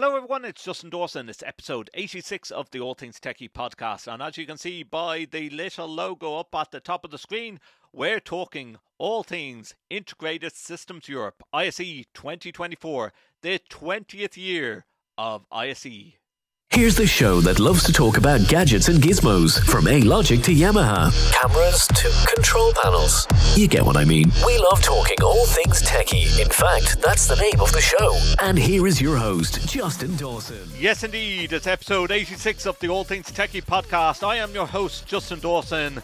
Hello everyone, it's Justin Dawson. It's episode 86 of the All Things TechIE Podcast, and as you can see by the little logo up at the top of the screen, we're talking all things Integrated Systems Europe, ISE 2024, the 20th year of ISE. Here's the show that loves to talk about gadgets and gizmos, from A-Logic to Yamaha, cameras to control panels. You get what I mean. We love talking all things techie. In fact, that's the name of the show. And here is your host, Justin Dawson. Yes, indeed. It's episode 86 of the All Things TechIE Podcast. I am your host, Justin Dawson,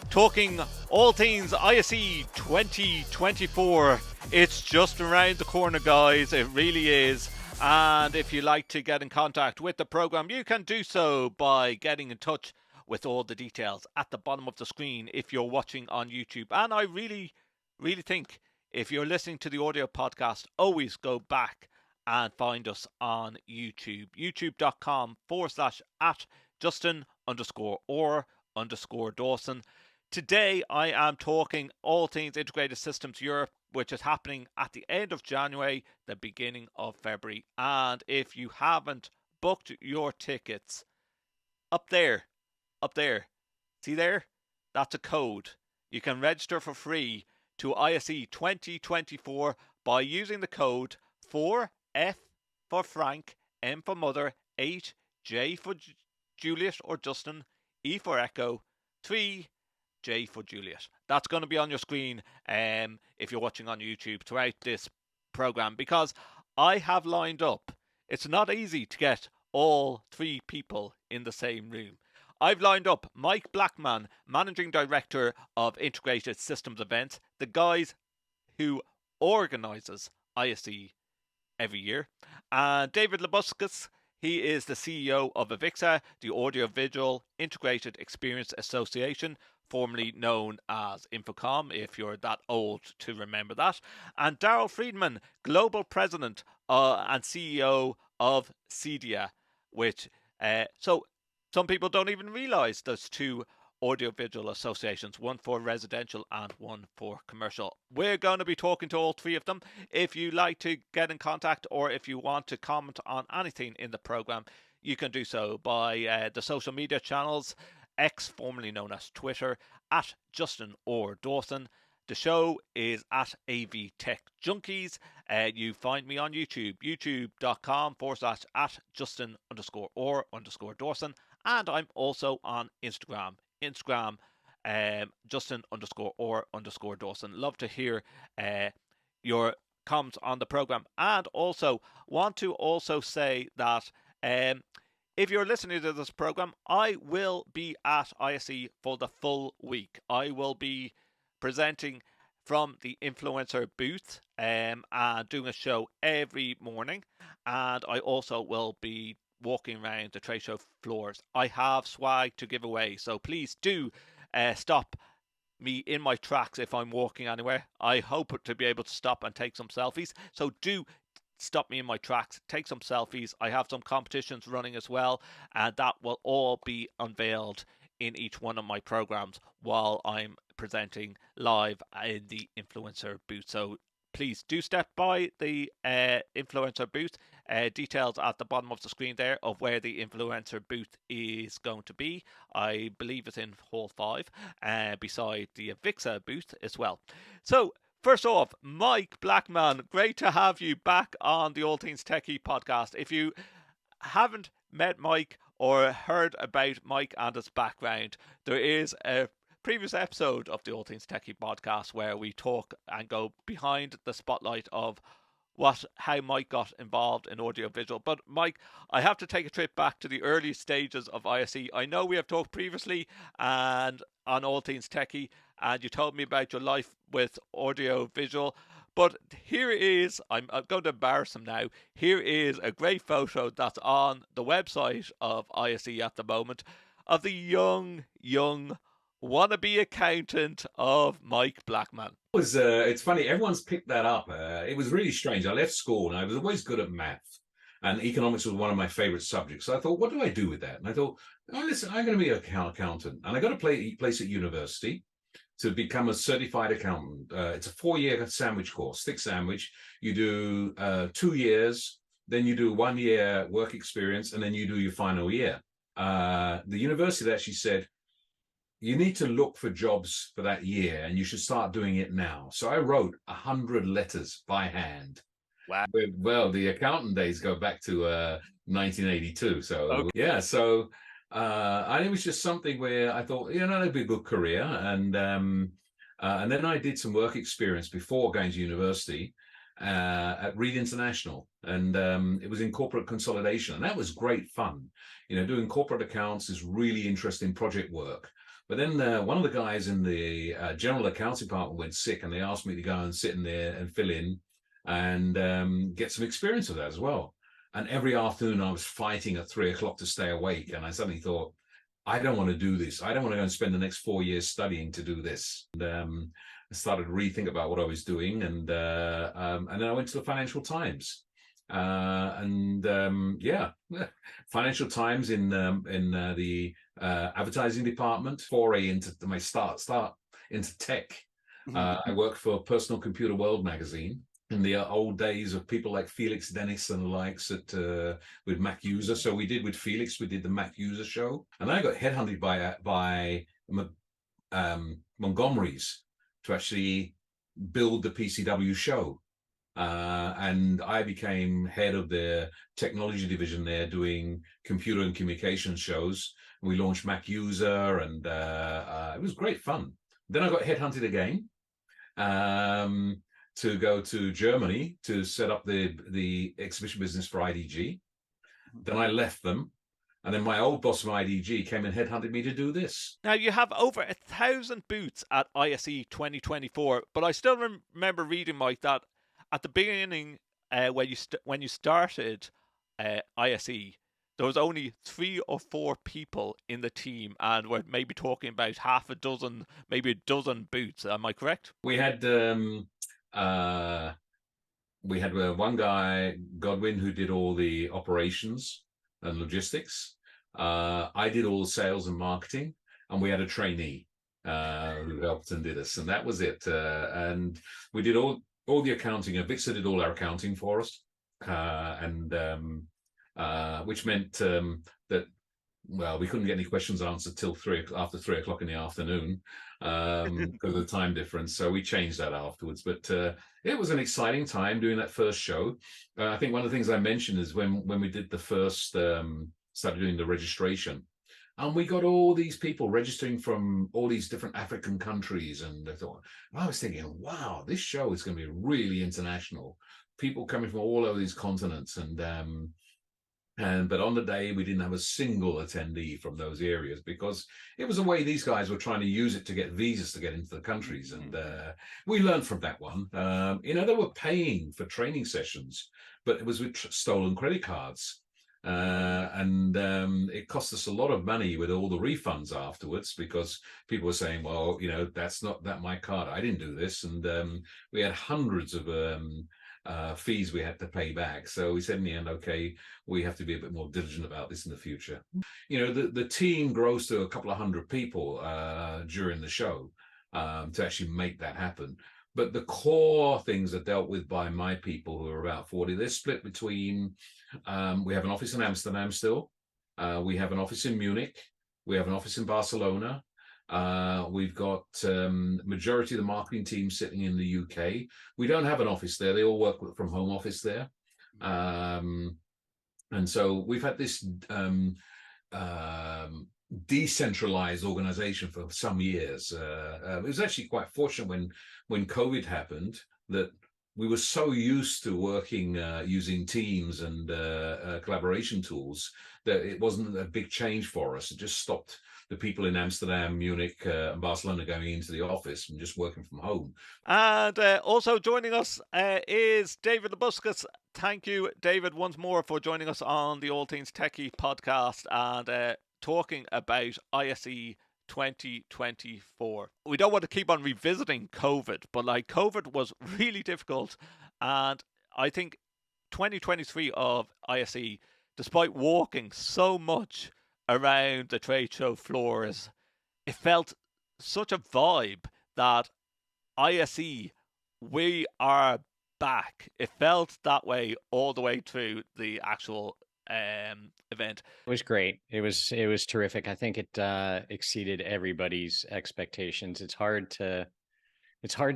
talking all things ISE 2024. It's just around the corner, guys. It really is. And if you'd like to get in contact with the program, you can do so by getting in touch with all the details at the bottom of the screen if you're watching on YouTube. And I really think if you're listening to the audio podcast, always go back and find us on YouTube. youtube.com/Justin_or_Dawson. Today I am talking all things Integrated Systems Europe, which is happening at the end of January, the beginning of February. And if you haven't booked your tickets, up there, see there? That's a code. You can register for free to ISE 2024 by using the code 4F for Frank, M for Mother, 8, J for Juliet or Justin, E for Echo, 3, J for Juliet. That's going to be on your screen if you're watching on YouTube throughout this program, because I have lined up. It's not easy to get all three people in the same room. I've lined up Mike Blackman, Managing Director of Integrated Systems Events, the guys who organises ISE every year, and David Labuskes. He is the CEO of AVIXA, the Audiovisual Integrated Experience Association, formerly known as Infocom, if you're that old to remember that. And Daryl Freedman, Global President and CEO of CEDIA, which, so some people don't even realise there's two audiovisual associations, one for residential and one for commercial. We're going to be talking to all three of them. If you like to get in contact or if you want to comment on anything in the program, you can do so by the social media channels, X, formerly known as Twitter, at Justin or Dawson. The show is at AV Tech Junkies. You find me on YouTube, youtube.com/at Justin_or_Dawson. And I'm also on Instagram, Justin_or_Dawson. Love to hear your comments on the program. And also want to also say that if you're listening to this program, I will be at ISE for the full week. I will be presenting from the influencer booth and doing a show every morning. And I also will be walking around the trade show floors. I have swag to give away, so please do stop me in my tracks if I'm walking anywhere. I hope to be able to stop and take some selfies. So do stop me in my tracks, take some selfies. I have some competitions running as well, and that will all be unveiled in each one of my programs while I'm presenting live in the influencer booth. So please do step by the influencer booth. Details at the bottom of the screen there of where the influencer booth is going to be. I believe it's in Hall 5, beside the AVIXA booth as well. So first off, Mike Blackman, great to have you back on the All Things TechIE Podcast. If you haven't met Mike or heard about Mike and his background, there is a previous episode of the All Things TechIE Podcast where we talk and go behind the spotlight of how Mike got involved in audiovisual. But Mike, I have to take a trip back to the early stages of ISE. I know we have talked previously and on All Things Techie, and you told me about your life with audiovisual. But here is, I'm going to embarrass him now, here is a great photo that's on the website of ISE at the moment of the young wannabe accountant of Mike Blackman. It's funny, everyone's picked that up. It was really strange. I left school and I was always good at math, and economics was one of my favorite subjects. So I thought, what do I do with that? And I thought, oh, listen, I'm going to be an accountant. And I got a place at university to become a certified accountant. It's a 4-year sandwich course, thick sandwich. You do 2 years then you do 1 year work experience, and then you do your final year. The university actually said, you need to look for jobs for that year, and you should start doing it now. So I wrote 100 letters by hand. Wow. Well, the accountant days go back to 1982. So Okay. yeah, so it was just something where I thought, that'd be a good career. And then I did some work experience before going to university at Reed International, and it was in corporate consolidation, and that was great fun. Doing corporate accounts is really interesting project work. But then one of the guys in the general accounts department went sick, and they asked me to go and sit in there and fill in and get some experience of that as well. And every afternoon I was fighting at 3:00 to stay awake, and I suddenly thought, I don't want to do this. I don't want to go and spend the next 4 years studying to do this. And I started to rethink about what I was doing, and then I went to the Financial Times. Financial Times in the advertising department, foray into my start into tech. I worked for Personal Computer World magazine in the old days of people like Felix Dennis and the likes with Mac User. So we did with Felix, we did the Mac User show, and I got headhunted by Montgomery's to actually build the PCW show. And I became head of the technology division there, doing computer and communication shows. We launched Mac User, and it was great fun. Then I got headhunted again to go to Germany to set up the exhibition business for IDG. Then I left them. And then my old boss from IDG came and headhunted me to do this. Now, you have over 1,000 booths at ISE 2024, but I still remember reading, Mike, that at the beginning, when you started ISE, there was only 3 or 4 people in the team, and we're maybe talking about half a dozen, maybe a dozen booths. Am I correct? We had one guy, Godwin, who did all the operations and logistics. I did all the sales and marketing, and we had a trainee who helped and did us, and that was it. And we did all the accounting. AVIXA did all our accounting for us, which meant that, well, we couldn't get any questions answered till after 3:00 in the afternoon because of the time difference. So we changed that afterwards. But it was an exciting time doing that first show. I think one of the things I mentioned is when we did the first, started doing the registration, and we got all these people registering from all these different African countries. And I was thinking, wow, this show is going to be really international. People coming from all over these continents. But on the day, we didn't have a single attendee from those areas, because it was a way these guys were trying to use it to get visas to get into the countries. And we learned from that one. They were paying for training sessions, but it was with stolen credit cards. And it cost us a lot of money with all the refunds afterwards, because people were saying, well, that's not my card. I didn't do this. And we had hundreds of fees we had to pay back. So we said in the end, okay, we have to be a bit more diligent about this in the future. The team grows to a couple of hundred people during the show to actually make that happen. But the core things are dealt with by my people, who are about 40. They're split between, we have an office in Amsterdam still. We have an office in Munich. We have an office in Barcelona. We've got majority of the marketing team sitting in the UK. We don't have an office there. They all work from home office there. And so we've had this decentralized organization for some years. It was actually quite fortunate when COVID happened, that we were so used to working using Teams and collaboration tools that it wasn't a big change for us. It just stopped the people in Amsterdam, Munich, and Barcelona going into the office and just working from home. And also joining us is David Labuskes. Thank you, David, once more for joining us on the All Things TechIE podcast and talking about ISE 2024. We don't want to keep on revisiting COVID, but COVID was really difficult. And I think 2023 of ISE, despite walking so much around the trade show floors, it felt such a vibe that ISE, we are back. It felt that way all the way through the actual event. It was great. It was terrific. I think it exceeded everybody's expectations. It's hard to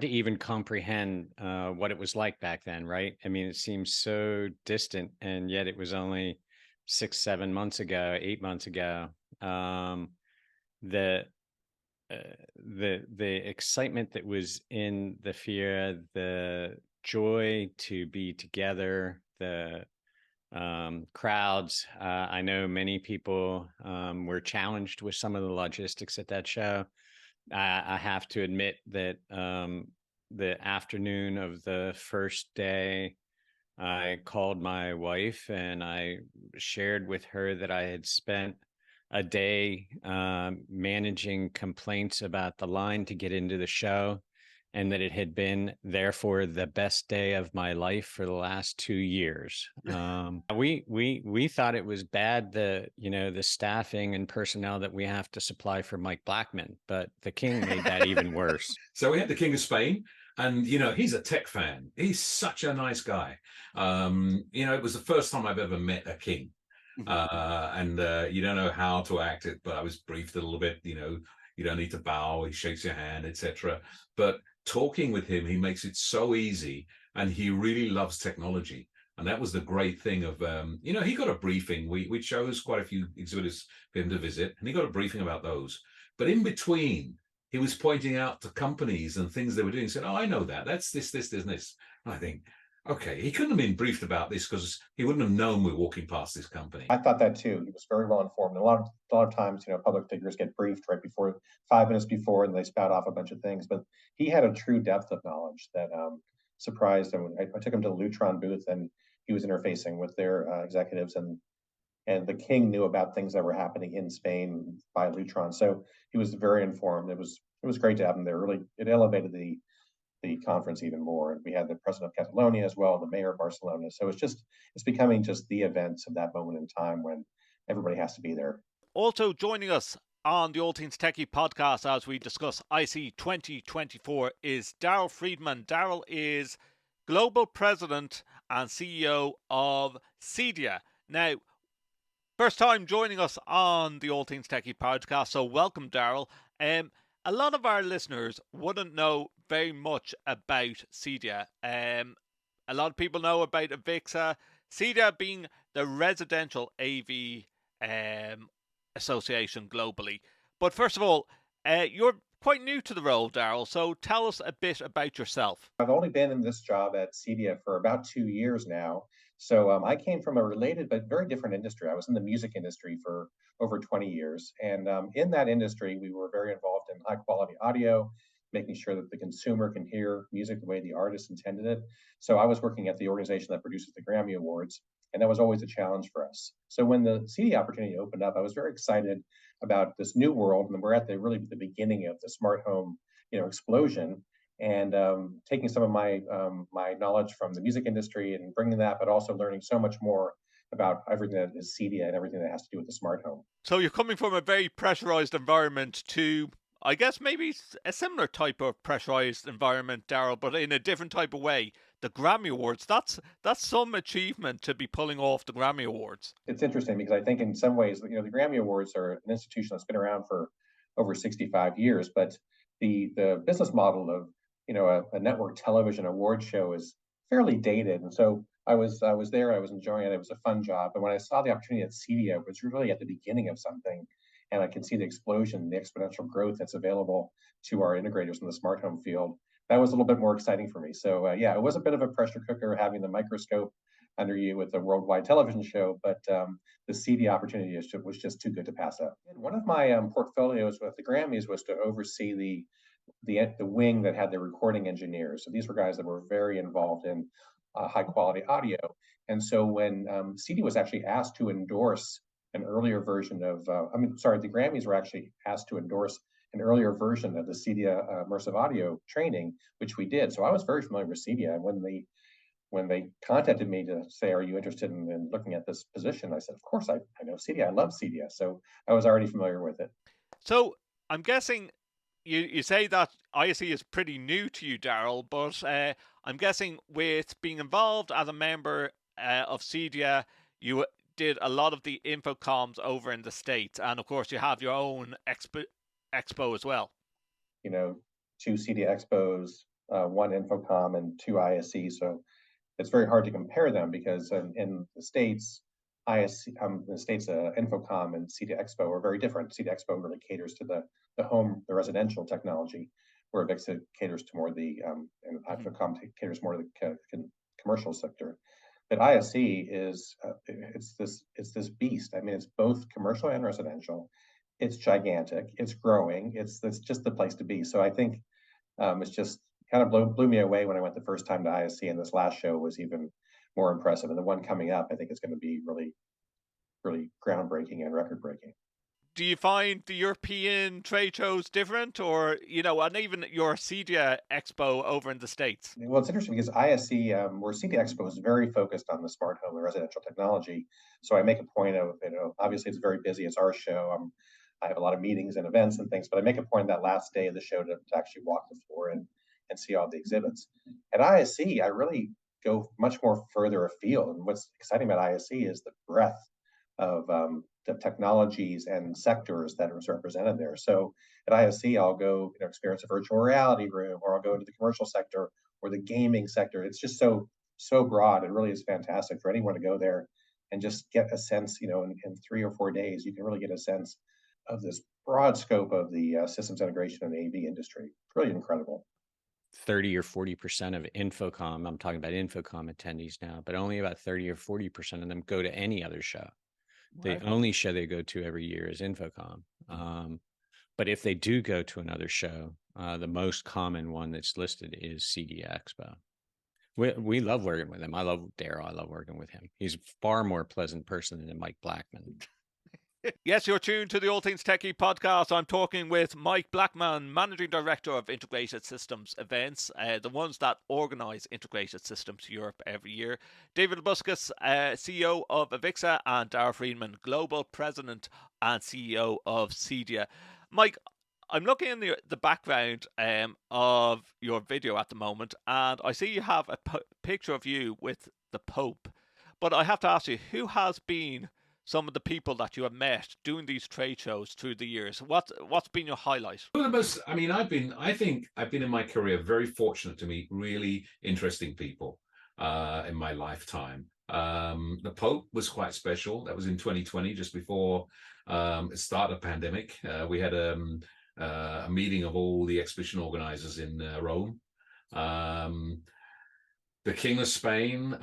even comprehend what it was like back then, right? I mean, it seems so distant, and yet it was only 6, 7 months ago, 8 months ago. The excitement that was in the fear, the joy to be together, the crowds. I know many people were challenged with some of the logistics at that show. I have to admit that the afternoon of the first day, I called my wife and I shared with her that I had spent a day managing complaints about the line to get into the show, and that it had been therefore the best day of my life for the last 2 years. We thought it was bad, the staffing and personnel that we have to supply for Mike Blackman, but the king made that even worse. So we had the King of Spain, and he's a tech fan. He's such a nice guy. It was the first time I've ever met a king. And you don't know how to act it, but I was briefed a little bit. You don't need to bow, he shakes your hand, etc. But talking with him, he makes it so easy, and he really loves technology. And that was the great thing of, he got a briefing. We chose quite a few exhibitors for him to visit, and he got a briefing about those. But in between, he was pointing out to companies and things they were doing. He said, "Oh, I know that. That's this, this, this, and this." And I think, okay, he couldn't have been briefed about this because he wouldn't have known we're walking past this company. I thought that too. He was very well informed. A lot of times, public figures get briefed right before, 5 minutes before, and they spout off a bunch of things. But he had a true depth of knowledge that surprised him. I took him to the Lutron booth, and he was interfacing with their executives, and the king knew about things that were happening in Spain by Lutron. So he was very informed. It was great to have him there. Really, it elevated the conference even more. And we had the president of Catalonia as well, the mayor of Barcelona. So it's becoming just the events of that moment in time when everybody has to be there. Also joining us on the All Things TechIE podcast as we discuss IC 2024 is Daryl Freedman. Daryl is Global President and CEO of CEDIA. Now, first time joining us on the All Things TechIE podcast, so welcome, Daryl. A lot of our listeners wouldn't know very much about CEDIA. A lot of people know about AVIXA, CEDIA being the residential AV association globally. But first of all, you're quite new to the role, Daryl, so tell us a bit about yourself. I've only been in this job at CEDIA for about 2 years now. So I came from a related but very different industry. I was in the music industry for over 20 years. And in that industry, we were very involved in high quality audio, making sure that the consumer can hear music the way the artist intended it. So I was working at the organization that produces the Grammy Awards, and that was always a challenge for us. So when the CEDIA opportunity opened up, I was very excited about this new world, and we're at the beginning of the smart home, explosion. And taking some of my my knowledge from the music industry and bringing that, but also learning so much more about everything that is CEDIA and everything that has to do with the smart home. So you're coming from a very pressurized environment to, I guess, maybe a similar type of pressurized environment, Daryl, but in a different type of way. The Grammy Awards, that's some achievement to be pulling off the Grammy Awards. It's interesting because I think in some ways, the Grammy Awards are an institution that's been around for over 65 years, but the business model of a network television award show is fairly dated. And so I was there, I was enjoying it. It was a fun job. But when I saw the opportunity at CEDIA, it was really at the beginning of something. And I can see the explosion, the exponential growth that's available to our integrators in the smart home field. That was a little bit more exciting for me. So it was a bit of a pressure cooker having the microscope under you with a worldwide television show, but the CEDIA opportunity was just too good to pass up. And one of my portfolios with the Grammys was to oversee the wing that had the recording engineers. So these were guys that were very involved in high quality audio. And so when CEDIA was actually asked to endorse an earlier version of, the Grammys were actually asked to endorse an earlier version of the CEDIA immersive audio training, which we did. So I was very familiar with CEDIA. And when they contacted me to say, "Are you interested in looking at this position?" I said, "Of course, I know CEDIA. I love CEDIA." So I was already familiar with it. So I'm guessing You say that ISE is pretty new to you, Daryl, but I'm guessing with being involved as a member of CEDIA, you did a lot of the infocoms over in the States, and of course you have your own expo as well. 2 CEDIA expos, 1 infocom, and 2 ISE. So it's very hard to compare them because in the States, Infocom and CEDIA Expo are very different. CEDIA Expo really caters to the residential technology, where AVIXA caters to more the and Infocom caters more to the commercial sector. But ISE is it's this beast. I mean, it's both commercial and residential. It's gigantic. It's growing. It's just the place to be. So I think it's just kind of blew me away when I went the first time to ISE, and this last show was even more impressive. And the one coming up, I think, is going to be really, really groundbreaking and record-breaking. Do you find the European trade shows different, or and even your CEDIA Expo over in the States? Well, it's interesting because ISE, where CEDIA Expo is very focused on the smart home and residential technology. So I make a point of, obviously it's very busy. It's our show. I have a lot of meetings and events and things, but I make a point that last day of the show to actually walk the floor and see all the exhibits. At ISE, I really go much more further afield. And what's exciting about ISE is the breadth of the technologies and sectors that are represented there. So at ISE, I'll go experience a virtual reality room, or I'll go into the commercial sector or the gaming sector. It's just so broad. It really is fantastic for anyone to go there and just get a sense, in 3 or 4 days, you can really get a sense of this broad scope of the systems integration in the AV industry. It's really incredible. 30 or 40% of Infocom, I'm talking about Infocom attendees now, but only about 30 or 40% of them go to any other show. Right. The only show they go to every year is Infocom. But if they do go to another show, the most common one that's listed is CEDIA Expo. We love working with him. I love Daryl. I love working with him. He's a far more pleasant person than Mike Blackman. Yes, you're tuned to the All Things TechIE Podcast. I'm talking with Mike Blackman, Managing Director of Integrated Systems Events, the ones that organise Integrated Systems Europe every year. David Labuskes, CEO of AVIXA, and Daryl Freedman, Global President and CEO of CEDIA. Mike, I'm looking in the background of your video at the moment, and I see you have a picture of you with the Pope. But I have to ask you, who has been some of the people that you have met doing these trade shows through the years? What's been your highlight? Well, I think I've been in my career very fortunate to meet really interesting people in my lifetime. The Pope was quite special. That was in 2020, just before the start of the pandemic. We had a meeting of all the exhibition organizers in Rome. The King of Spain.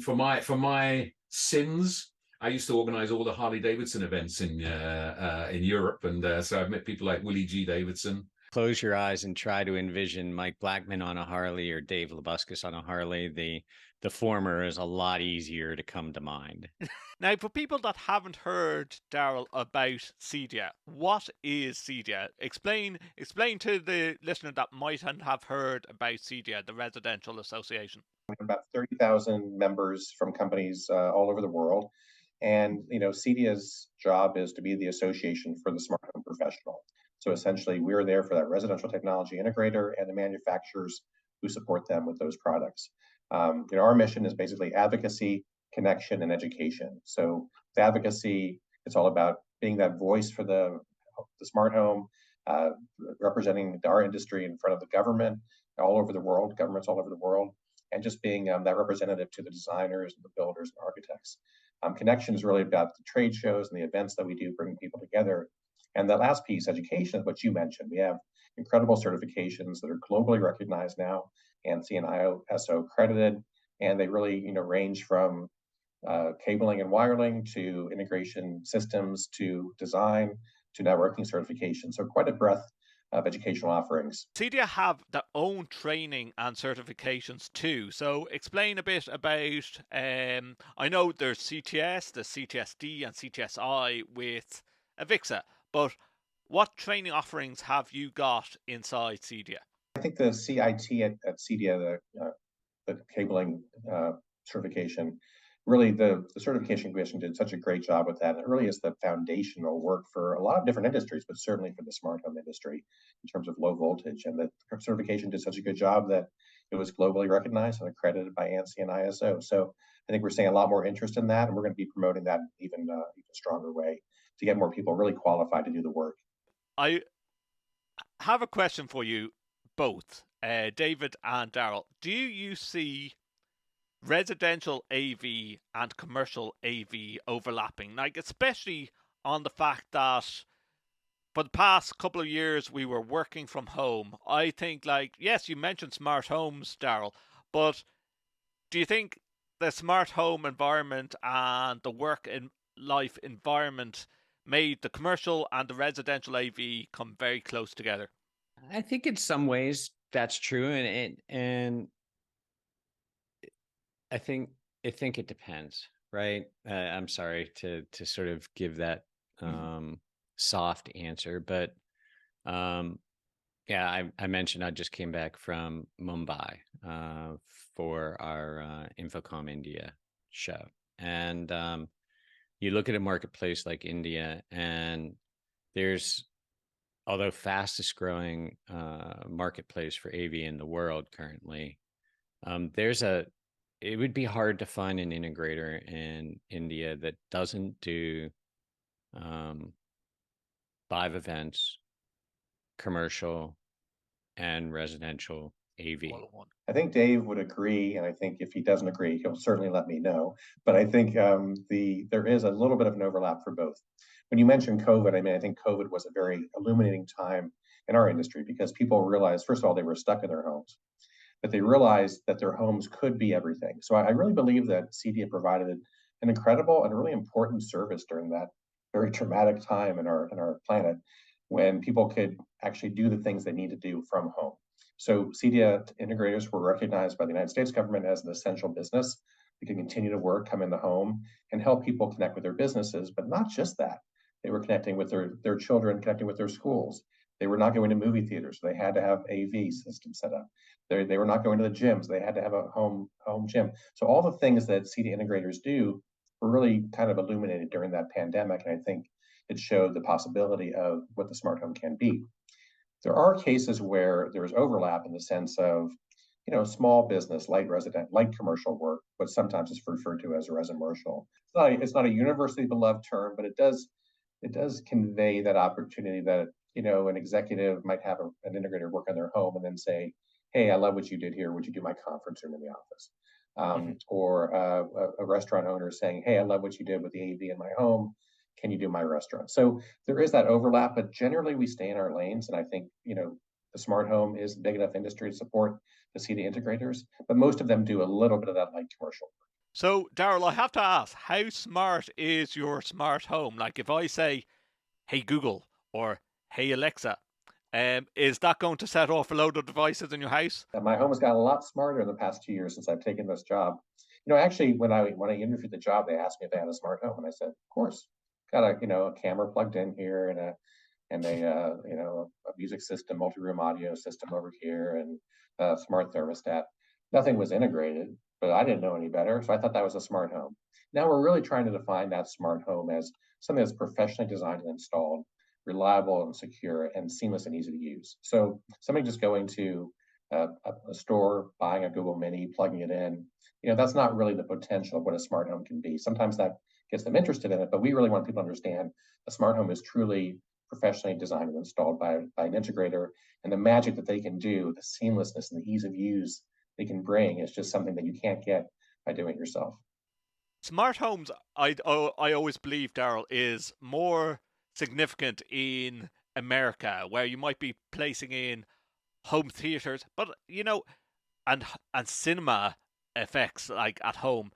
For my sins, I used to organize all the Harley Davidson events in Europe, and so I've met people like Willie G. Davidson. Close your eyes and try to envision Mike Blackman on a Harley or Dave Labuskes on a Harley. The former is a lot easier to come to mind. Now, for people that haven't heard, Daryl, about CEDIA, what is CEDIA? Explain to the listener that mightn't have heard about CEDIA, the Residential Association. We have about 30,000 members from companies all over the world. And, CEDIA's job is to be the association for the smart home professional. So essentially, we're there for that residential technology integrator and the manufacturers who support them with those products. Our mission is basically advocacy, connection, and education. So the advocacy, it's all about being that voice for the smart home, representing our industry in front of the government all over the world, governments all over the world, and just being that representative to the designers, the builders, and architects. Connection is really about the trade shows and the events that we do, bringing people together. And the last piece, education, what you mentioned. We have incredible certifications that are globally recognized now, ANSI and ISO accredited, and they really range from cabling and wiring to integration systems to design to networking certification. So quite a breadth of educational offerings. CEDIA have their own training and certifications too. So explain a bit about, I know there's CTS, the CTSD and CTSI with AVIXA, but what training offerings have you got inside CEDIA? I think the CIT at CEDIA, the cabling certification, really the certification commission did such a great job with that. And it really is the foundational work for a lot of different industries, but certainly for the smart home industry in terms of low voltage. And the certification did such a good job that it was globally recognized and accredited by ANSI and ISO. So I think we're seeing a lot more interest in that, and we're going to be promoting that even stronger way to get more people really qualified to do the work. I have a question for you both, David and Daryl. Do you see residential AV and commercial AV overlapping? Like, especially on the fact that for the past couple of years we were working from home. I think, like, yes, you mentioned smart homes, Daryl, but do you think the smart home environment and the work in life environment made the commercial and the residential AV come very close together? I think in some ways that's true, and I think it depends, right? I'm sorry to sort of give that soft answer, but yeah, I mentioned I just came back from Mumbai for our Infocom India show, and you look at a marketplace like India, and there's, although fastest growing marketplace for AV in the world currently, it would be hard to find an integrator in India that doesn't do live events, commercial, and residential AV. I think Dave would agree, and I think if he doesn't agree, he'll certainly let me know. But I think there is a little bit of an overlap for both. When you mentioned COVID, I mean, I think COVID was a very illuminating time in our industry because people realized, first of all, they were stuck in their homes, but they realized that their homes could be everything. So I really believe that CEDIA provided an incredible and really important service during that very traumatic time in our planet when people could actually do the things they need to do from home. So CEDIA integrators were recognized by the United States government as an essential business. They could continue to work, come in the home, and help people connect with their businesses, but not just that. They were connecting with their children, connecting with their schools. They were not going to movie theaters. They had to have AV systems set up. They were not going to the gyms. They had to have a home gym. So all the things that CEDIA integrators do were really kind of illuminated during that pandemic. And I think it showed the possibility of what the smart home can be. There are cases where there's overlap in the sense of, small business, light commercial work, what sometimes is referred to as a residential. It's not a universally beloved term, but it does convey that opportunity that, an executive might have an integrator work on their home and then say, hey, I love what you did here. Would you do my conference room in the office? Or a restaurant owner saying, hey, I love what you did with the AV in my home. Can you do my restaurant? So there is that overlap, but generally we stay in our lanes. And I think, the smart home is a big enough industry to support the CEDIA integrators, but most of them do a little bit of that light commercial. So, Daryl, I have to ask, how smart is your smart home? Like, if I say, hey, Google, or hey, Alexa, is that going to set off a load of devices in your house? My home has gotten a lot smarter in the past 2 years since I've taken this job. Actually, when I interviewed the job, they asked me if I had a smart home, and I said, of course. Got a camera plugged in here and a music system, multi-room audio system over here, and a smart thermostat. Nothing was integrated, but I didn't know any better, so I thought that was a smart home. Now we're really trying to define that smart home as something that's professionally designed and installed, reliable and secure, and seamless and easy to use. So somebody just going to a store, buying a Google Mini, plugging it in, that's not really the potential of what a smart home can be. Sometimes that gets them interested in it, but we really want people to understand a smart home is truly professionally designed and installed by an integrator, and the magic that they can do, the seamlessness and the ease of use they can bring is just something that you can't get by doing it yourself. Smart homes, I always believe, Daryl, is more significant in America, where you might be placing in home theaters, but and cinema effects like at home.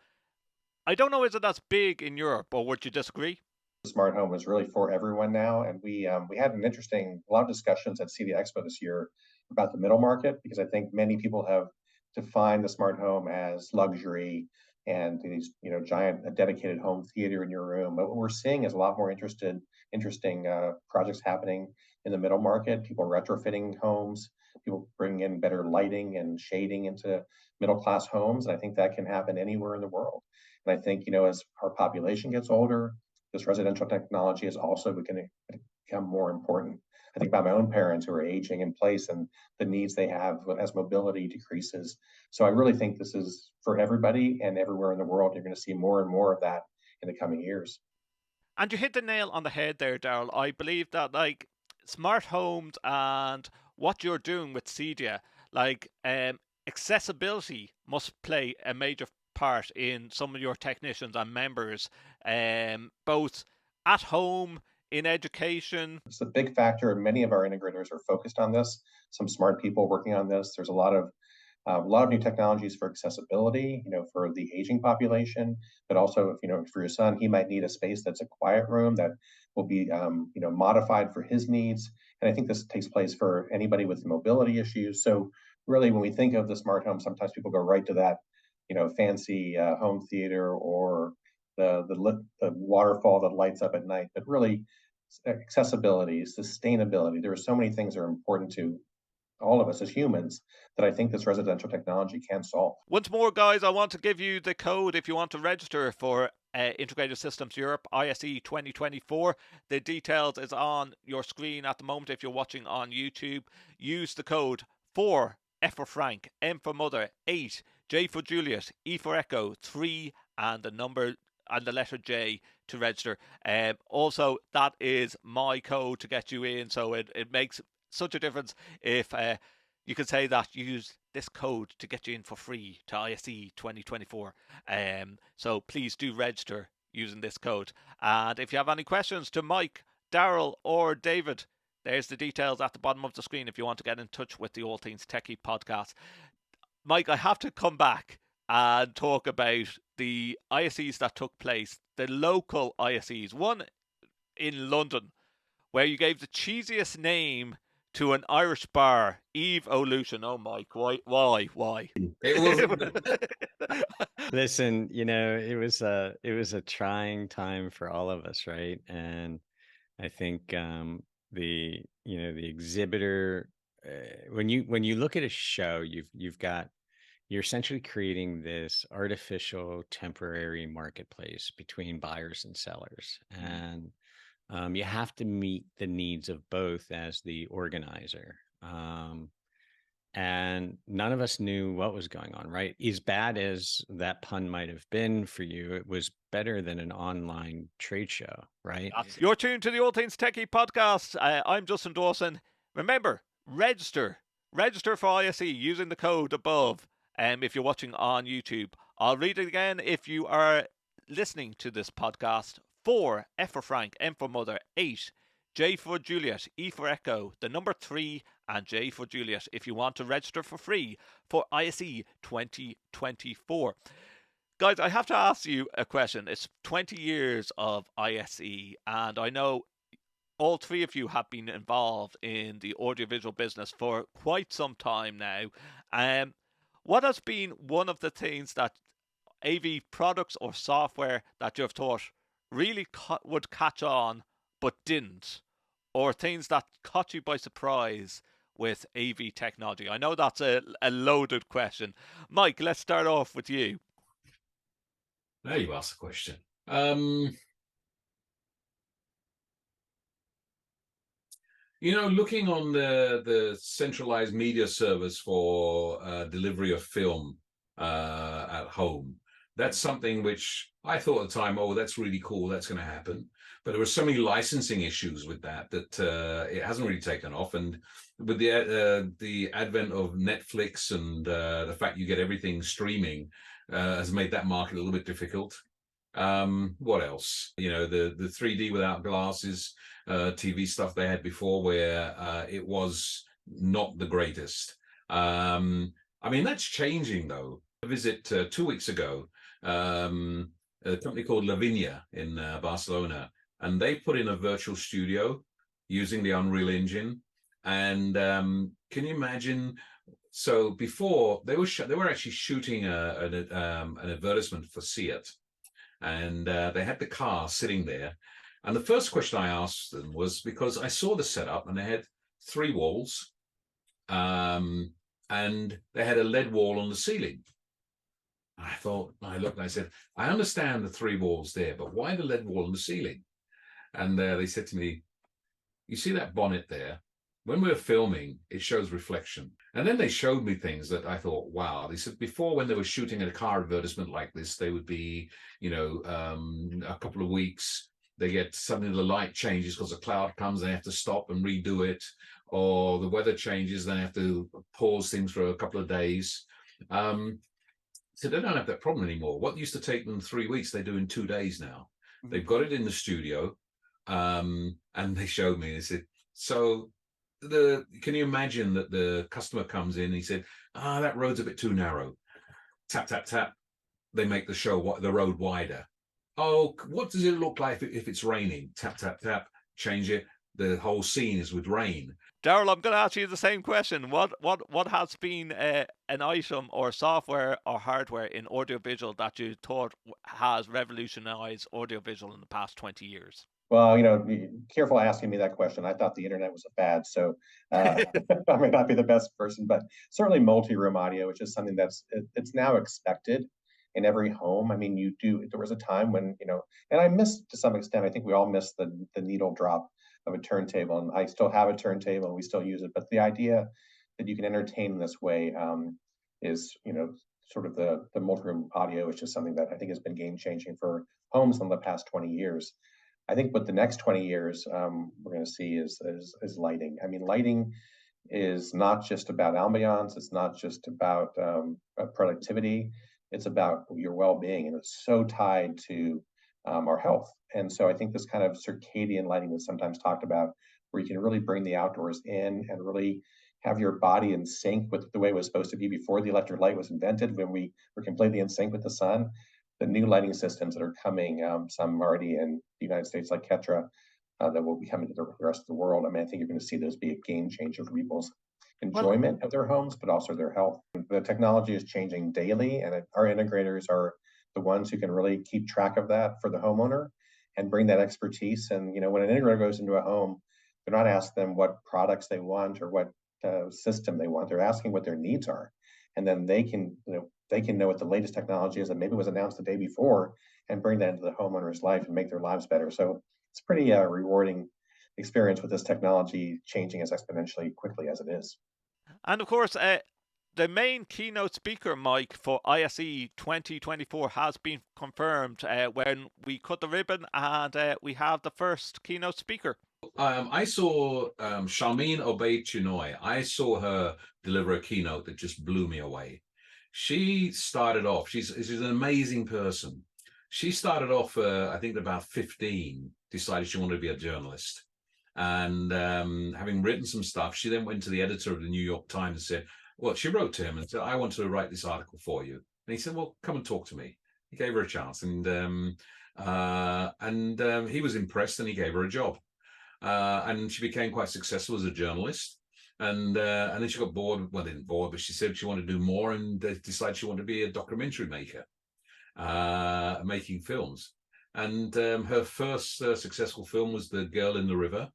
I don't know, is it as big in Europe, or would you disagree? The smart home is really for everyone now, and we had a lot of discussions at CEDIA Expo this year about the middle market, because I think many people have defined the smart home as luxury and these giant dedicated home theater in your room. But what we're seeing is a lot more interesting projects happening in the middle market. People retrofitting homes, people bringing in better lighting and shading into middle class homes, and I think that can happen anywhere in the world. And I think, as our population gets older, this residential technology is also going to become more important. I think about my own parents who are aging in place and the needs they have as mobility decreases. So I really think this is for everybody, and everywhere in the world, you're going to see more and more of that in the coming years. And you hit the nail on the head there, Daryl. I believe that like smart homes and what you're doing with CEDIA, like accessibility must play a major part in some of your technicians and members, both at home, in education. It's a big factor. Many of our integrators are focused on this. Some smart people working on this. There's a lot of new technologies for accessibility, for the aging population, but also if, for your son, he might need a space that's a quiet room that will be, modified for his needs. And I think this takes place for anybody with mobility issues. So really, when we think of the smart home, sometimes people go right to that, fancy home theater or the waterfall that lights up at night. But really, accessibility, sustainability. There are so many things that are important to all of us as humans that I think this residential technology can solve. Once more, guys, I want to give you the code if you want to register for Integrated Systems Europe ISE 2024. The details is on your screen at the moment if you're watching on YouTube. Use the code 4, F for Frank, M for Mother, 8, J for Juliet, E for Echo, 3, and the number and the letter J to register. Also, that is my code to get you in, so it makes such a difference if you can say that you use this code to get you in for free to ISE 2024. So please do register using this code. And if you have any questions to Mike, Daryl, or David, there's the details at the bottom of the screen if you want to get in touch with the All Things TechIE podcast. Mike, I have to come back and talk about the ISEs that took place, the local ISEs, one in London, where you gave the cheesiest name to an Irish bar, Evolution. Oh, Mike, why? It was. Listen, it was a trying time for all of us, right? And I think the exhibitor, when you look at a show, you're essentially creating this artificial temporary marketplace between buyers and sellers, and you have to meet the needs of both as the organizer. And none of us knew what was going on, right? As bad as that pun might have been for you, it was better than an online trade show, right? You're tuned to the All Things TechIE podcast. I'm Justin Dawson. Remember, register for ISE using the code above. If you're watching on YouTube, I'll read it again. If you are listening to this podcast, 4, F for Frank, M for Mother, 8, J for Juliet, E for Echo, the number 3, and J for Juliet if you want to register for free for ISE 2024. Guys, I have to ask you a question. It's 20 years of ISE, and I know all three of you have been involved in the audiovisual business for quite some time now. What has been one of the things that AV products or software that you've thought really would catch on but didn't, or things that caught you by surprise with AV technology? I know that's a loaded question. Mike, let's start off with you. Now you asked the question. Looking on the centralized media service for delivery of film at home, that's something which I thought at the time, oh, that's really cool, that's going to happen. But there were so many licensing issues with that it hasn't really taken off. And with the advent of Netflix and the fact you get everything streaming has made that market a little bit difficult. What else? The 3D without glasses, TV stuff they had before where it was not the greatest. That's changing though. A visit 2 weeks ago, a company called Lavinia in Barcelona, and they put in a virtual studio using the Unreal Engine. And can you imagine? So before they were actually shooting an advertisement for Seat, and they had the car sitting there. And the first question I asked them was, because I saw the setup and they had 3 walls, and they had a LED wall on the ceiling. I looked and I said, I understand the 3 walls there, but why the lead wall on the ceiling? And they said to me, you see that bonnet there? When we're filming, it shows reflection. And then they showed me things that I thought, wow. They said before, when they were shooting a car advertisement like this, they would be, a couple of weeks. They get suddenly the light changes because a cloud comes, they have to stop and redo it, or the weather changes, they have to pause things for a couple of days. So they don't have that problem anymore. What used to take them 3 weeks, they do in 2 days now. Mm-hmm. They've got it in the studio, and they showed me. They said, so can you imagine that the customer comes in and he said, that road's a bit too narrow. Tap, tap, tap. They make the road wider. Oh, what does it look like if it's raining? Tap, tap, tap. Change it. The whole scene is with rain. Daryl, I'm going to ask you the same question. What has been an item or software or hardware in audiovisual that you thought has revolutionized audiovisual in the past 20 years? Well, be careful asking me that question. I thought the internet was a fad, so I may not be the best person, but certainly multi-room audio, which is something it's now expected in every home. I mean, there was a time when, and I missed to some extent, I think we all missed the needle drop of a turntable, and I still have a turntable and we still use it. But the idea that you can entertain in this way is, sort of the multi-room audio, which is something that I think has been game-changing for homes in the past 20 years. I think what the next 20 years we're going to see is lighting. I mean, lighting is not just about ambiance. It's not just about productivity. It's about your well-being, and it's so tied to our health. And so I think this kind of circadian lighting that's sometimes talked about, where you can really bring the outdoors in and really have your body in sync with the way it was supposed to be before the electric light was invented, when we were completely in sync with the sun. The new lighting systems that are coming, some already in the United States, like Ketra, that will be coming to the rest of the world. I mean, I think you're going to see those be a game changer for people's enjoyment of their homes, but also their health. The technology is changing daily, and our integrators are the ones who can really keep track of that for the homeowner and bring that expertise. And, when an integrator goes into a home, they're not asking them what products they want or what system they want. They're asking what their needs are. And then they can know what the latest technology is that maybe was announced the day before, and bring that into the homeowner's life and make their lives better. So it's a pretty rewarding experience with this technology changing as exponentially quickly as it is. And of course, the main keynote speaker, Mike, for ISE 2024 has been confirmed when we cut the ribbon, and we have the first keynote speaker. I saw Charmaine Obey Chinoy. I saw her deliver a keynote that just blew me away. She started off, she's an amazing person. She started off, I think about 15, decided she wanted to be a journalist. And having written some stuff, she then went to the editor of the New York Times and said, well, she wrote to him and said, I want to write this article for you. And he said, well, come and talk to me. He gave her a chance, and he was impressed, and he gave her a job. And she became quite successful as a journalist. And then she got bored. Well, didn't bored, but she said she wanted to do more, and decided she wanted to be a documentary maker, making films. And her first successful film was The Girl in the River.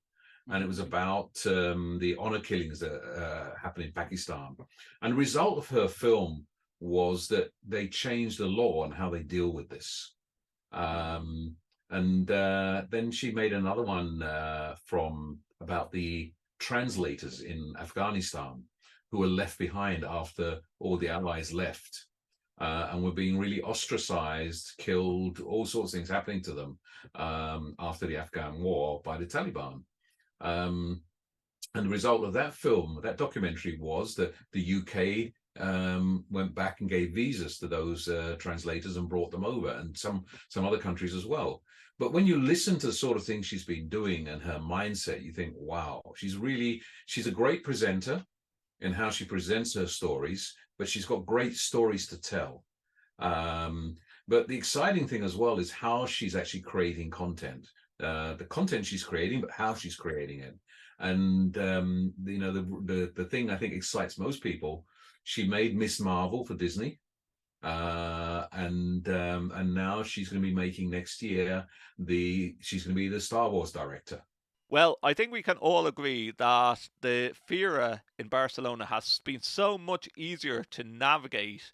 And it was about the honor killings that happened in Pakistan. And the result of her film was that they changed the law on how they deal with this. And then she made another one about the translators in Afghanistan who were left behind after all the allies left, and were being really ostracized, killed, all sorts of things happening to them after the Afghan war by the Taliban. And the result of that film, that documentary, was that the UK went back and gave visas to those translators and brought them over, and some other countries as well. But when you listen to the sort of things she's been doing and her mindset, you think, wow, she's a great presenter in how she presents her stories, but she's got great stories to tell. But the exciting thing as well is how she's actually creating content. The content she's creating, but how she's creating it. And the thing I think excites most people, she made Miss Marvel for Disney, and now she's going to be making next year she's going to be the Star Wars director. Well, I think we can all agree that the Fira in Barcelona has been so much easier to navigate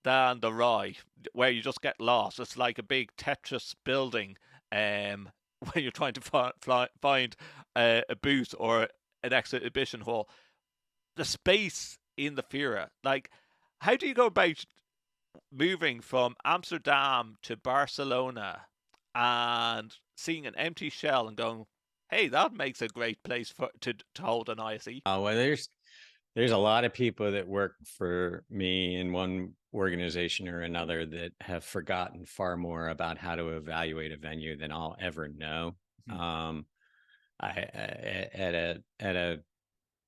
than the Rye, where you just get lost. It's like a big Tetris building when you're trying to find a booth or an exhibition hall. The space in the Fira, like, how do you go about moving from Amsterdam to Barcelona and seeing an empty shell and going, hey, that makes a great place to hold an ISE? Well, there's a lot of people that work for me in one organization or another that have forgotten far more about how to evaluate a venue than I'll ever know. At a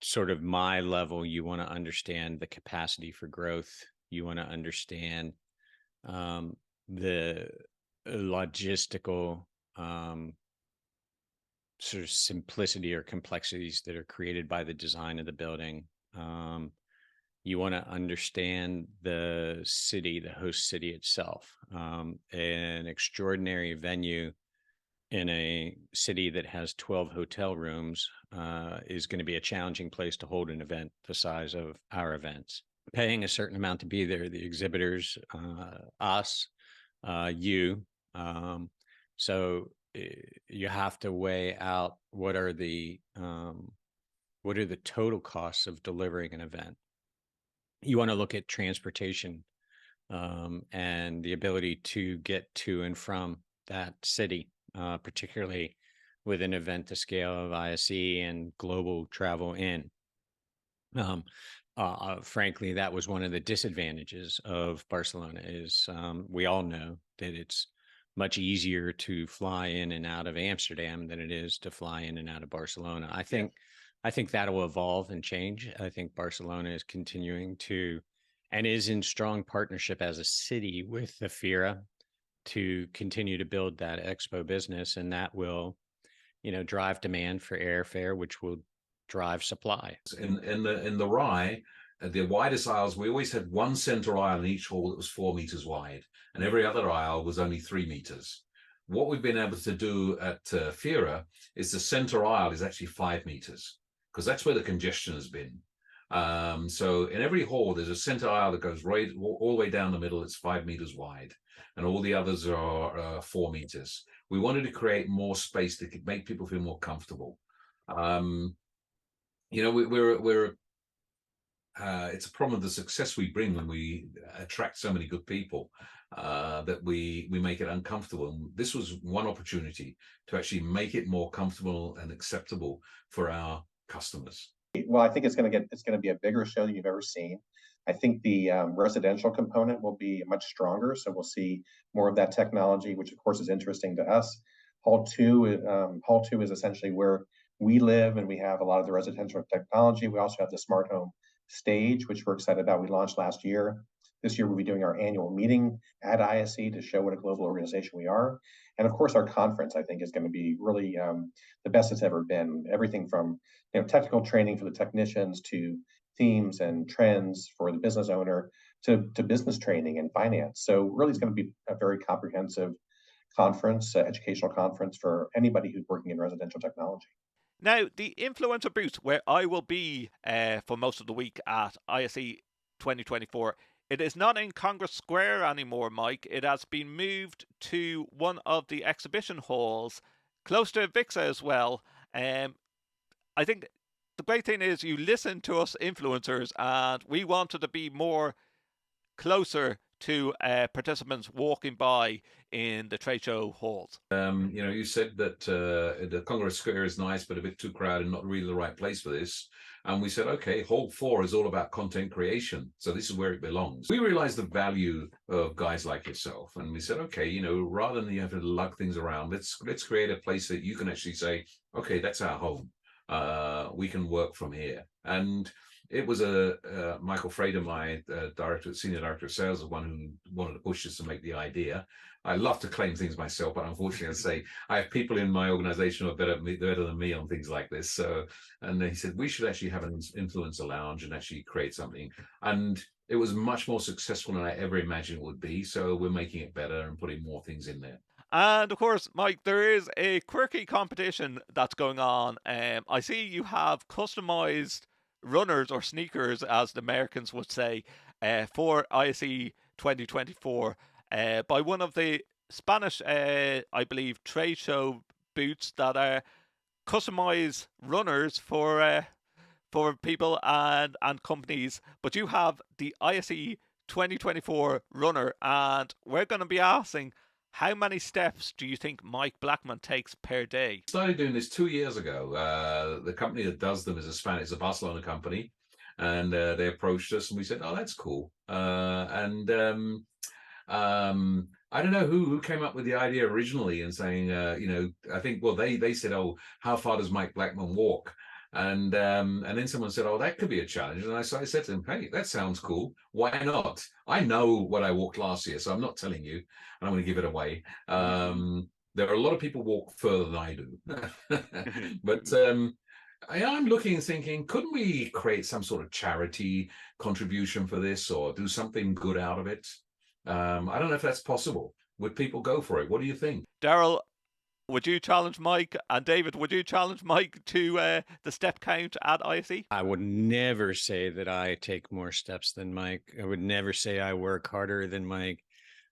sort of my level, you want to understand the capacity for growth. You want to understand the logistical sort of simplicity or complexities that are created by the design of the building. You want to understand the city, the host city itself. An extraordinary venue in a city that has 12 hotel rooms is going to be a challenging place to hold an event the size of our events. Paying a certain amount to be there, the exhibitors, us, you. So you have to weigh out what are the total costs of delivering an event. You want to look at transportation and the ability to get to and from that city, particularly with an event the scale of ISE and global travel in. Frankly, that was one of the disadvantages of Barcelona is we all know that it's much easier to fly in and out of Amsterdam than it is to fly in and out of Barcelona. I think that'll evolve and change. I think Barcelona is continuing to and is in strong partnership as a city with the FIRA to continue to build that expo business, and that will, drive demand for airfare, which will drive supply. In the Rye, the widest aisles, we always had one center aisle in each hall that was 4 meters wide, and every other aisle was only 3 meters. What we've been able to do at FIRA is the center aisle is actually 5 meters, because that's where the congestion has been. So in every hall, there's a center aisle that goes right all the way down the middle. It's 5 meters wide, and all the others are 4 meters. We wanted to create more space that could make people feel more comfortable. It's a problem of the success we bring when we attract so many good people that we make it uncomfortable. And this was one opportunity to actually make it more comfortable and acceptable for our customers. Well, I think it's going to be a bigger show than you've ever seen. I think the residential component will be much stronger, so we'll see more of that technology, which of course is interesting to us. Hall 2 is essentially where we live, and we have a lot of the residential technology. We also have the smart home stage, which we're excited about. We launched last year. This year, we'll be doing our annual meeting at ISE to show what a global organization we are. And of course, our conference, I think, is going to be really the best it's ever been. Everything from technical training for the technicians to themes and trends for the business owner to business training and finance. So really, it's going to be a very comprehensive conference, educational conference for anybody who's working in residential technology. Now, the influencer booth, where I will be for most of the week at ISE 2024, it is not in Congress Square anymore, Mike. It has been moved to one of the exhibition halls, close to AVIXA as well. I think the great thing is you listen to us influencers, and we wanted to be more closer to participants walking by in the trade show halls. You said that the Congress Square is nice, but a bit too crowded, not really the right place for this. And we said, okay, Hall 4 is all about content creation. So this is where it belongs. We realized the value of guys like yourself. And we said, okay, rather than you have to lug things around, let's create a place that you can actually say, okay, that's our home. We can work from here. And it was Michael Frader, my senior director of sales, the one who wanted to push us to make the idea. I love to claim things myself, but unfortunately, I say I have people in my organization who are better than me on things like this. So, and he said we should actually have an influencer lounge and actually create something. And it was much more successful than I ever imagined it would be. So we're making it better and putting more things in there. And of course, Mike, there is a quirky competition that's going on. I see you have customized runners or sneakers, as the Americans would say, for ISE 2024 by one of the Spanish, I believe, trade show booths that customize runners for people and companies. But you have the ISE 2024 runner, and we're going to be asking, how many steps do you think Mike Blackman takes per day? Started doing this 2 years ago. The company that does them is a Barcelona company, and they approached us, and we said, "Oh, that's cool." I don't know who came up with the idea originally, and saying, I think, well, they said, "Oh, how far does Mike Blackman walk?" And then someone said, "Oh, that could be a challenge." And I said to them, "Hey, that sounds cool. Why not? I know what I walked last year, so I'm not telling you, and I'm going to give it away." There are a lot of people walk further than I do, but I'm looking and thinking, couldn't we create some sort of charity contribution for this, or do something good out of it? I don't know if that's possible. Would people go for it? What do you think? Daryl, would you challenge Mike? And David, would you challenge Mike to the step count at ISE? I would never say that I take more steps than Mike. I would never say I work harder than Mike.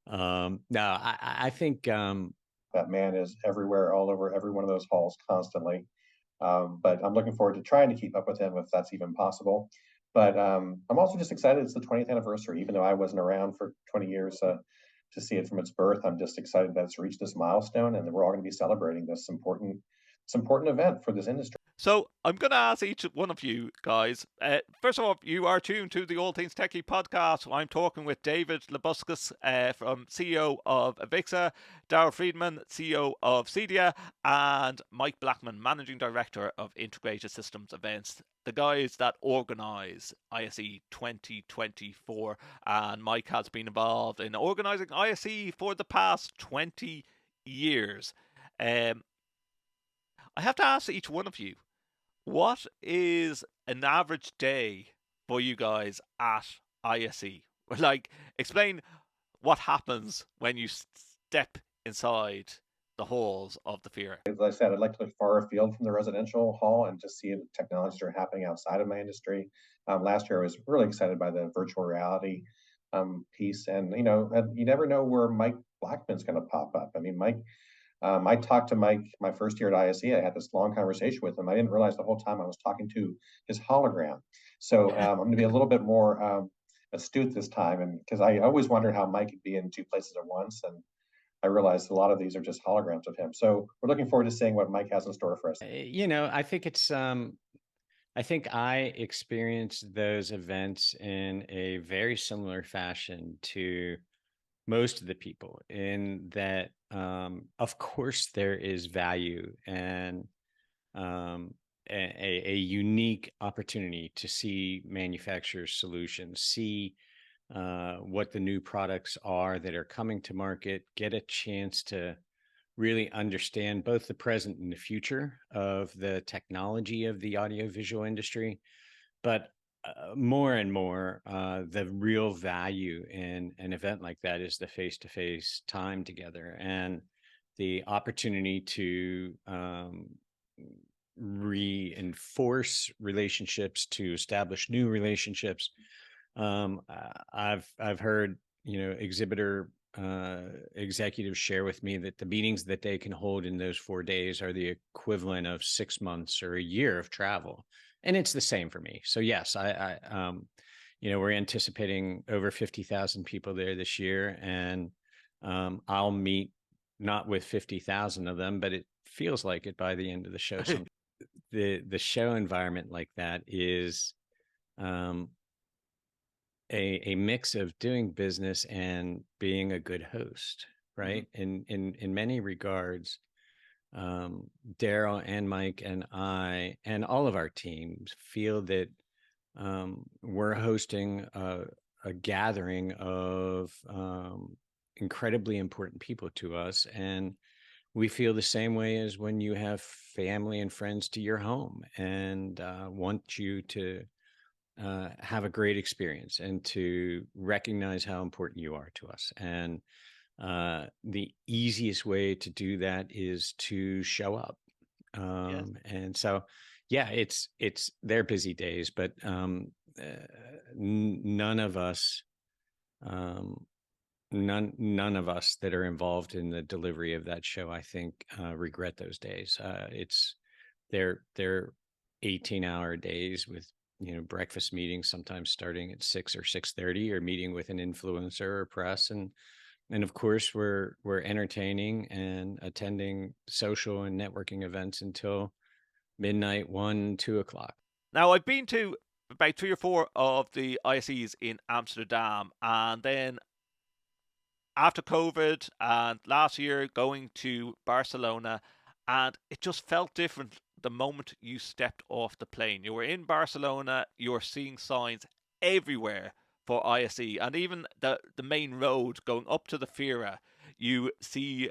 No, I think that man is everywhere, all over every one of those halls constantly. But I'm looking forward to trying to keep up with him if that's even possible. But I'm also just excited it's the 20th anniversary, even though I wasn't around for 20 years to see it from its birth. I'm just excited that it's reached this milestone, and that we're all going to be celebrating this important event for this industry. So I'm going to ask each one of you guys. First of all, you are tuned to the All Things TechIE podcast. I'm talking with David Labuskes, from CEO of AVIXA, Daryl Freedman, CEO of CEDIA, and Mike Blackman, Managing Director of Integrated Systems Events, the guys that organise ISE 2024. And Mike has been involved in organising ISE for the past 20 years. I have to ask each one of you, what is an average day for you guys at ISE? Like, explain what happens when you step inside the halls of the fair. As I said, I'd like to look far afield from the residential hall and just see the technologies that are happening outside of my industry. Last year, I was really excited by the virtual reality piece, and you never know where Mike Blackman's going to pop up. I mean, Mike. I talked to Mike my first year at ISE. I had this long conversation with him. I didn't realize the whole time I was talking to his hologram. So I'm going to be a little bit more astute this time, and because I always wondered how Mike could be in two places at once, and I realized a lot of these are just holograms of him. So we're looking forward to seeing what Mike has in store for us. I think it's I think I experienced those events in a very similar fashion to most of the people, in that of course there is value and a unique opportunity to see manufacturers' solutions, see what the new products are that are coming to market, get a chance to really understand both the present and the future of the technology of the audiovisual industry, but more and more, the real value in an event like that is the face-to-face time together and the opportunity to reinforce relationships, to establish new relationships. I've heard exhibitor executives share with me that the meetings that they can hold in those 4 days are the equivalent of 6 months or a year of travel. And it's the same for me. So yes, we're anticipating over 50,000 people there this year, and I'll meet not with 50,000 of them, but it feels like it by the end of the show. The show environment like that is a mix of doing business and being a good host, right? Mm-hmm. In many regards, Daryl and Mike and I and all of our teams feel that we're hosting a gathering of incredibly important people to us, and we feel the same way as when you have family and friends to your home and want you to have a great experience and to recognize how important you are to us. And the easiest way to do that is to show up. Yes. And so, yeah, it's their busy days, but none of us none of us that are involved in the delivery of that show, I think, regret those days. They're 18-hour days with breakfast meetings, sometimes starting at 6 or 6:30, or meeting with an influencer or press, and of course we're entertaining and attending social and networking events until midnight, 1, 2 o'clock. Now, I've been to about 3 or 4 of the ISEs in Amsterdam, and then after COVID and last year going to Barcelona, and it just felt different the moment you stepped off the plane. You were in Barcelona, you were seeing signs everywhere for ISE, and even the main road going up to the Fira, you see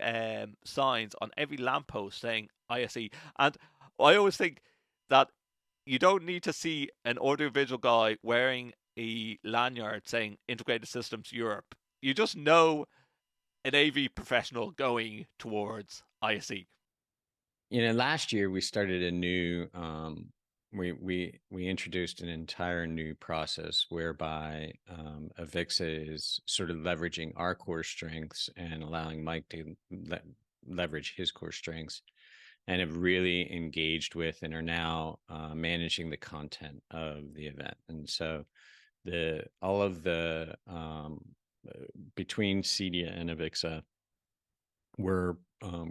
signs on every lamppost saying ISE. And I always think that you don't need to see an audiovisual guy wearing a lanyard saying Integrated Systems Europe. You just know an AV professional going towards ISE. Last year we started a new we introduced an entire new process whereby AVIXA is sort of leveraging our core strengths and allowing Mike to leverage his core strengths, and have really engaged with and are now managing the content of the event. And so all of the between CEDIA and AVIXA, we're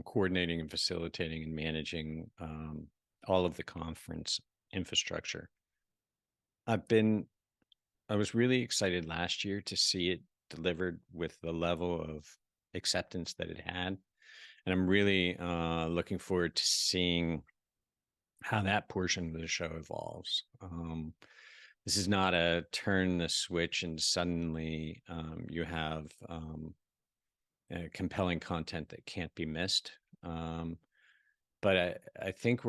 coordinating and facilitating and managing all of the conference infrastructure. I was really excited last year to see it delivered with the level of acceptance that it had. And I'm really looking forward to seeing how that portion of the show evolves. This is not a turn the switch and suddenly you have compelling content that can't be missed. But I think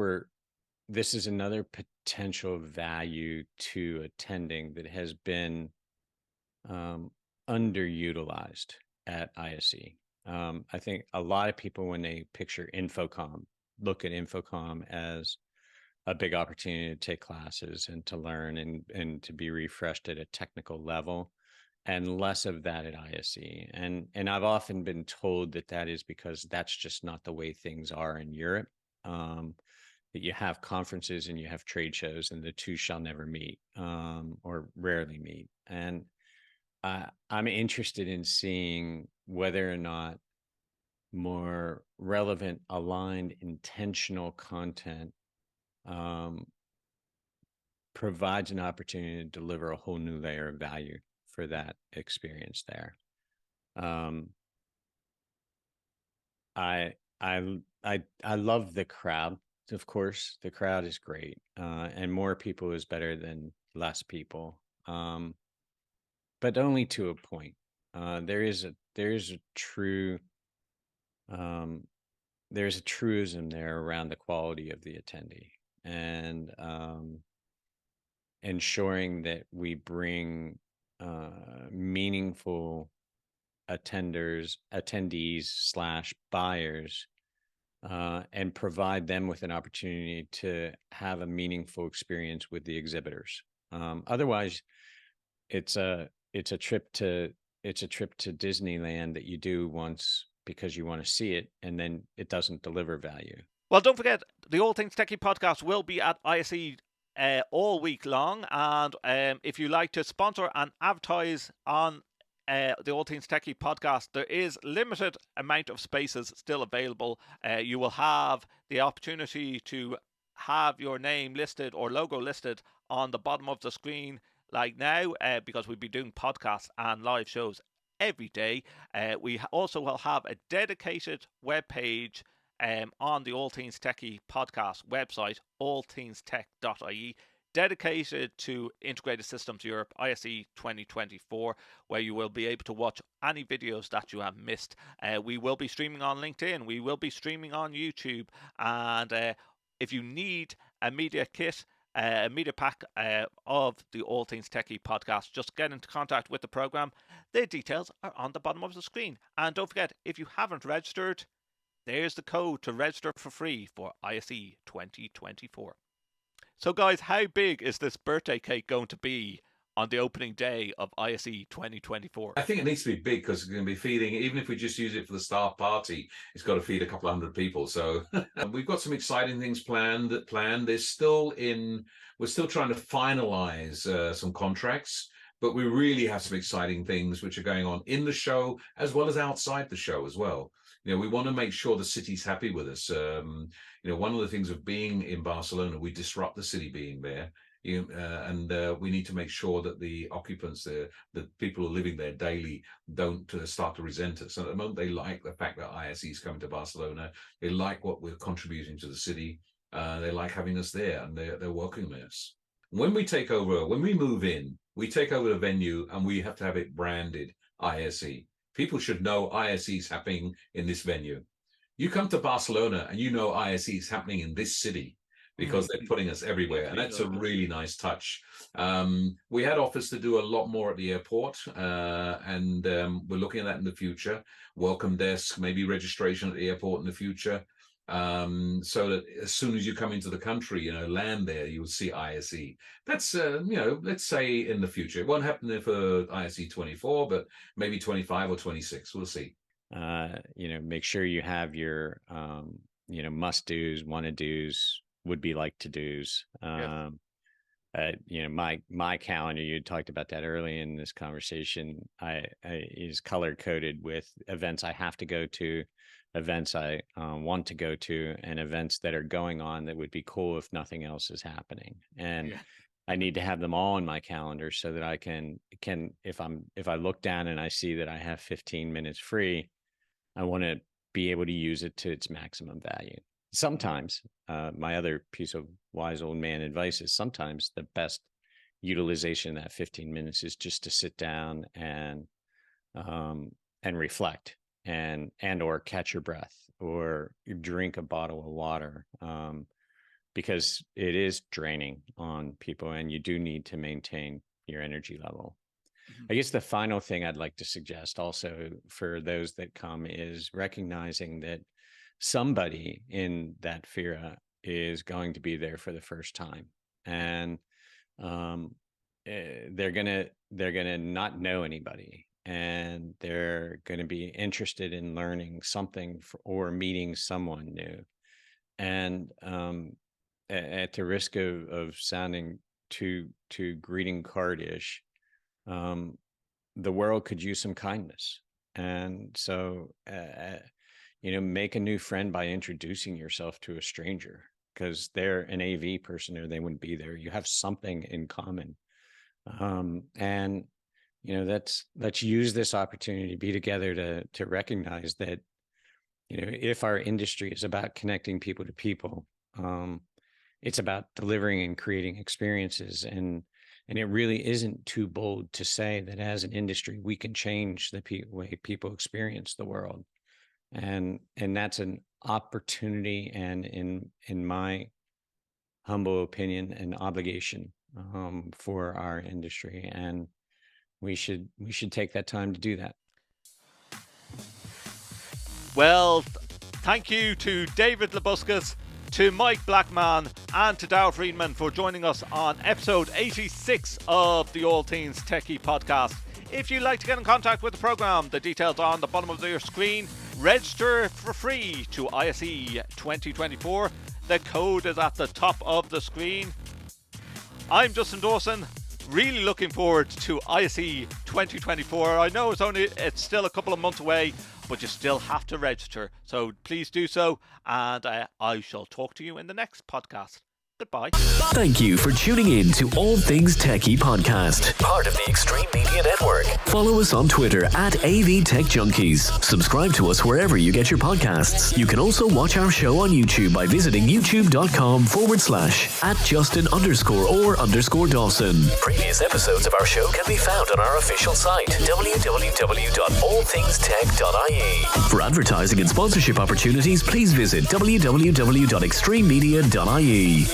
this is another potential value to attending that has been underutilized at ISE. I think a lot of people, when they picture Infocom, look at Infocom as a big opportunity to take classes and to learn and to be refreshed at a technical level, and less of that at ISE. And I've often been told that is because that's just not the way things are in Europe. That you have conferences and you have trade shows, and the two shall never meet, or rarely meet. And I'm interested in seeing whether or not more relevant, aligned, intentional content provides an opportunity to deliver a whole new layer of value for that experience there. I love the crowd. Of course, the crowd is great, and more people is better than less people, but only to a point. There is a truism there around the quality of the attendee, and ensuring that we bring meaningful attendees/buyers, and provide them with an opportunity to have a meaningful experience with the exhibitors. Otherwise, it's a trip to Disneyland that you do once because you want to see it, and then it doesn't deliver value. Well, don't forget, the All Things TechIE podcast will be at ISE all week long, and if you like to sponsor and advertise on the All Things TechIE podcast, there is limited amount of spaces still available. You will have the opportunity to have your name listed or logo listed on the bottom of the screen like now, because we'll be doing podcasts and live shows every day. We also will have a dedicated web page on the All Things TechIE podcast website, allthingstech.ie, dedicated to Integrated Systems Europe ISE 2024, where you will be able to watch any videos that you have missed. We will be streaming on LinkedIn, we will be streaming on YouTube, and if you need a media kit, a media pack of the All Things TechIE podcast, just get into contact with the program. The details are on the bottom of the screen. And don't forget, if you haven't registered, there's the code to register for free for ISE 2024. So guys, how big is this birthday cake going to be on the opening day of ISE 2024? I think it needs to be big because it's going to be feeding, even if we just use it for the staff party, it's got to feed a couple hundred people. So we've got some exciting things planned. There's still we're still trying to finalize some contracts, but we really have some exciting things which are going on in the show as well as outside the show as well. We want to make sure the city's happy with us. One of the things of being in Barcelona, we disrupt the city being there. And we need to make sure that the occupants, the people who are living there daily, don't start to resent us. And at the moment, they like the fact that ISE is coming to Barcelona. They like what we're contributing to the city. They like having us there, and they're welcoming us. When we take over, when we move in, we take over the venue, and we have to have it branded ISE. People should know ISE is happening in this venue. You come to Barcelona, and you know ISE is happening in this city, because they're putting us everywhere. And that's a really nice touch. We had offers to do a lot more at the airport, and we're looking at that in the future. Welcome desk, maybe registration at the airport in the future. So that as soon as you come into the country, land there, you'll see ISE. That's, let's say in the future. It won't happen for ISE 24, but maybe 25 or 26. We'll see. Make sure you have your, must-dos, want-to-dos, would be like to-dos. My calendar, you talked about that early in this conversation, is color-coded with events I have to go to, events I want to go to, and events that are going on that would be cool if nothing else is happening. And I need to have them all in my calendar so that I can if I look down and I see that I have 15 minutes free, I want to be able to use it to its maximum value. Sometimes, my other piece of wise old man advice is sometimes the best utilization of that 15 minutes is just to sit down and reflect and or catch your breath or drink a bottle of water, because it is draining on people, and you do need to maintain your energy level. I guess the final thing I'd like to suggest also for those that come is recognizing that somebody in that FIRA is going to be there for the first time, and they're gonna not know anybody, and they're going to be interested in learning something or meeting someone new. And at the risk of sounding too greeting card-ish, the world could use some kindness, and so. Make a new friend by introducing yourself to a stranger, because they're an AV person or they wouldn't be there. You have something in common. And let's use this opportunity to be together to recognize that, if our industry is about connecting people to people, it's about delivering and creating experiences. And it really isn't too bold to say that as an industry, we can change the way people experience the world. And that's an opportunity, and in my humble opinion, an obligation for our industry, and we should take that time to do that. Well, thank you to David Labuskes, to Mike Blackman, and to Daryl Freedman for joining us on episode 86 of the All Things TechIE Podcast. If you'd like to get in contact with the program, the details are on the bottom of your screen. Register for free to ISE 2024. The code is at the top of the screen. I'm Justin Dawson, really looking forward to ISE 2024. I know it's still a couple of months away, but you still have to register. So please do so, and I shall talk to you in the next podcast. Goodbye. Thank you for tuning in to All Things TechIE Podcast, part of the Extreme Media Network. Follow us on Twitter at AV Tech Junkies. Subscribe to us wherever you get your podcasts. You can also watch our show on YouTube by visiting youtube.com/@Justin_or_Dawson. Previous episodes of our show can be found on our official site, www.allthingstech.ie. For advertising and sponsorship opportunities, please visit www.extrememedia.ie.